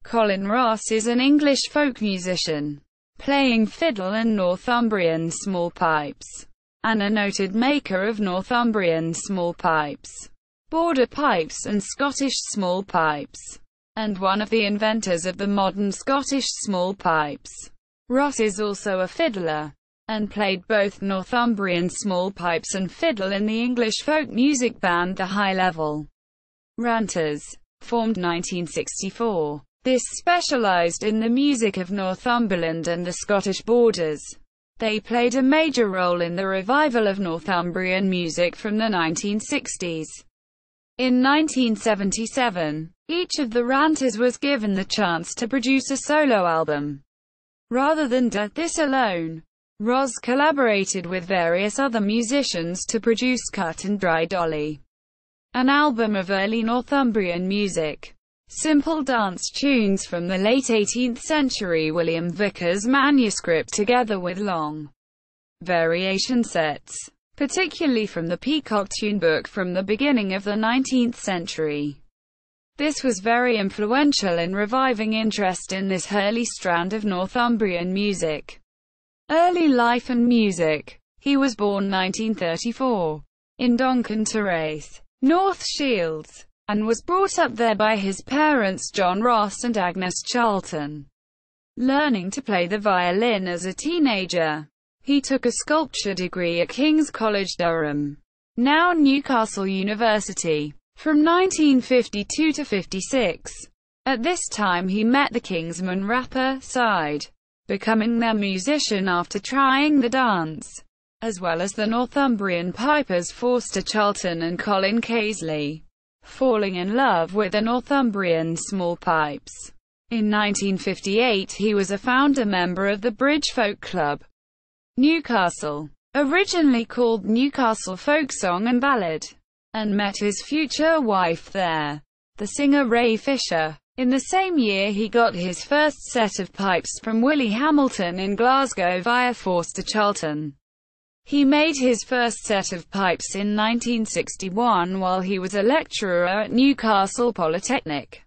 Colin Ross is an English folk musician, playing fiddle and Northumbrian small pipes, and a noted maker of Northumbrian small pipes, border pipes and Scottish small pipes, and one of the inventors of the modern Scottish small pipes. Ross is also a fiddler, and played both Northumbrian small pipes and fiddle in the English folk music band the High Level Ranters, formed 1964. This specialised in the music of Northumberland and the Scottish borders. They played a major role in the revival of Northumbrian music from the 1960s. In 1977, each of the Ranters was given the chance to produce a solo album. Rather than do this alone, Ross collaborated with various other musicians to produce Cut and Dry Dolly, an album of early Northumbrian music. Simple dance tunes from the late 18th century William Vickers manuscript together with long variation sets, particularly from the Peacock tunebook from the beginning of the 19th century. This was very influential in reviving interest in this early strand of Northumbrian music. Early life and music. He was born 1934 in Doncaster Terrace, North Shields, and was brought up there by his parents John Ross and Agnes Charlton. Learning to play the violin as a teenager, he took a sculpture degree at King's College Durham, now Newcastle University, from 1952 to 56. At this time he met the Kingsman rapper, Side, becoming their musician after trying the dance, as well as the Northumbrian pipers Forster Charlton and Colin Casely, falling in love with the Northumbrian small pipes. In 1958 he was a founder member of the Bridge Folk Club, Newcastle, originally called Newcastle Folk Song and Ballad, and met his future wife there, the singer Ray Fisher. In the same year he got his first set of pipes from Willie Hamilton in Glasgow via Forster Charlton. He made his first set of pipes in 1961 while he was a lecturer at Newcastle Polytechnic,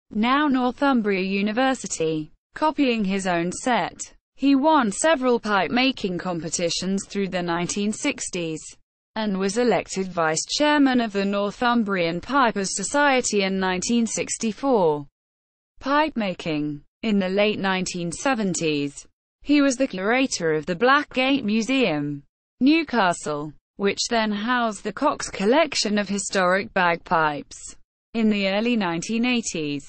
now Northumbria University. Copying his own set, he won several pipe-making competitions through the 1960s, and was elected vice-chairman of the Northumbrian Pipers Society in 1964. Pipe-making. In the late 1970s, he was the curator of the Blackgate Museum, Newcastle, which then housed the Cox collection of historic bagpipes. In the early 1980s,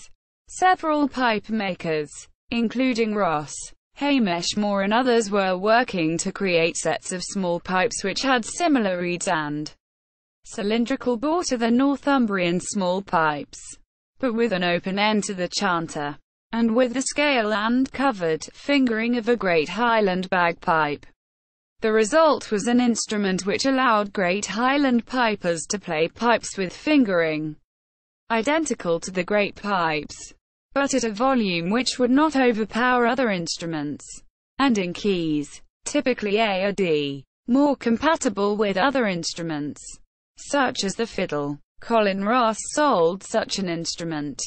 several pipe makers, including Ross, Hamish Moore and others, were working to create sets of small pipes which had similar reeds and cylindrical bore to the Northumbrian small pipes, but with an open end to the chanter, and with the scale and covered fingering of a Great Highland bagpipe. The result was an instrument which allowed Great Highland pipers to play pipes with fingering identical to the Great Pipes, but at a volume which would not overpower other instruments, and in keys, typically A or D, more compatible with other instruments, such as the fiddle. Colin Ross sold such an instrument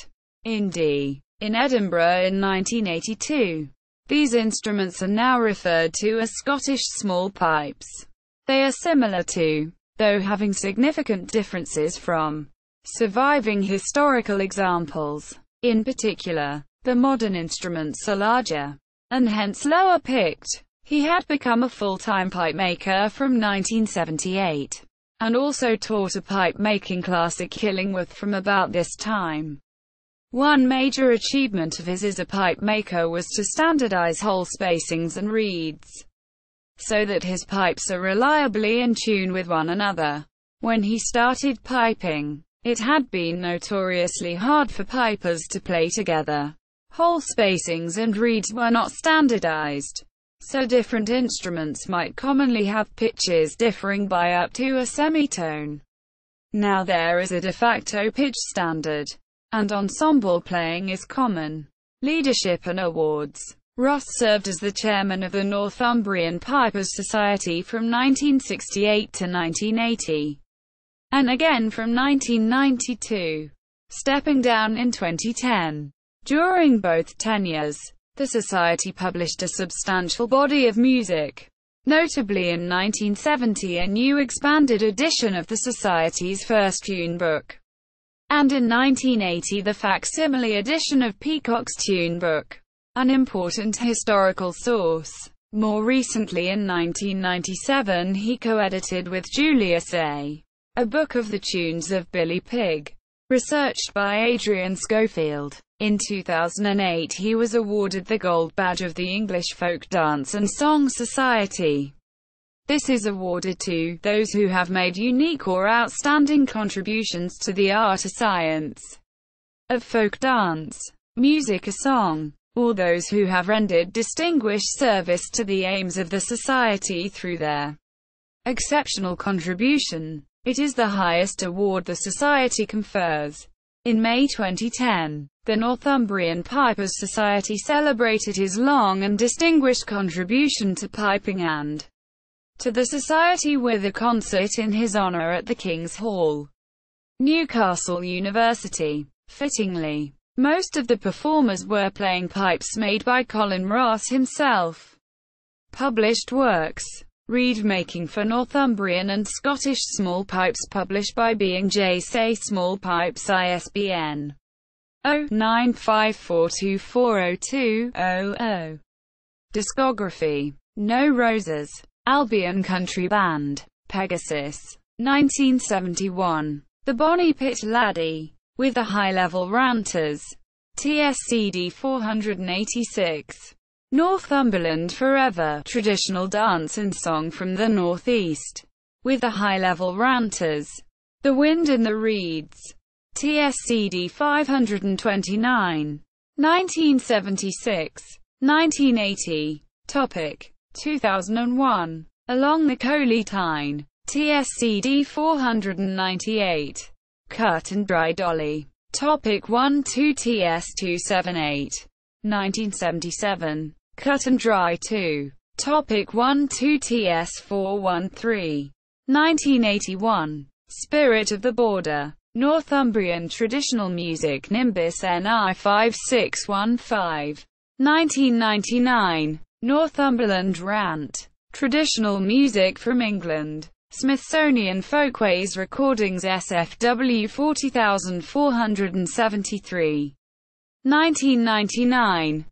in D, in Edinburgh in 1982. These instruments are now referred to as Scottish small pipes. They are similar to, though having significant differences from, surviving historical examples. In particular, the modern instruments are larger, and hence lower picked. He had become a full-time pipe maker from 1978, and also taught a pipe-making class at Killingworth from about this time. One major achievement of his as a pipe maker was to standardize hole spacings and reeds, so that his pipes are reliably in tune with one another. When he started piping, it had been notoriously hard for pipers to play together. Hole spacings and reeds were not standardized, so different instruments might commonly have pitches differing by up to a semitone. Now there is a de facto pitch standard, and ensemble playing is common. Leadership and awards. Ross served as the chairman of the Northumbrian Pipers Society from 1968 to 1980, and again from 1992, stepping down in 2010. During both tenures, the Society published a substantial body of music. Notably in 1970 a new expanded edition of the Society's first tune book, and in 1980 the facsimile edition of Peacock's tune book, an important historical source. More recently in 1997 he co-edited with Julius A. book of the tunes of Billy Pigg, researched by Adrian Schofield. In 2008 he was awarded the Gold Badge of the English Folk Dance and Song Society. This is awarded to those who have made unique or outstanding contributions to the art or science of folk dance, music or song, or those who have rendered distinguished service to the aims of the Society through their exceptional contribution. It is the highest award the Society confers. In May 2010, the Northumbrian Pipers Society celebrated his long and distinguished contribution to piping and to the Society with a concert in his honour at the King's Hall, Newcastle University. Fittingly, most of the performers were playing pipes made by Colin Ross himself. Published works: Reed-making for Northumbrian and Scottish small pipes published by B&J Say Small Pipes ISBN 0-9542402-00. Discography: No Roses, Albion Country Band, Pegasus, 1971. The Bonnie Pit Laddie, with the High Level Ranters, TSCD 486. Northumberland Forever, Traditional Dance and Song from the Northeast, with the High Level Ranters. The Wind in the Reeds, TSCD 529. 1976. 1980. Topic: 2001. Along the Coley Tyne, TSCD 498. Cut and Dry Dolly. Topic: 1-2 TS 278. 1977. Cut and Dry 2. Topic: 1-2 TS 413. 1981. Spirit of the Border. Northumbrian Traditional Music Nimbus NI 5615. 1999. Northumberland Rant. Traditional Music from England. Smithsonian Folkways Recordings SFW 40473. 1999.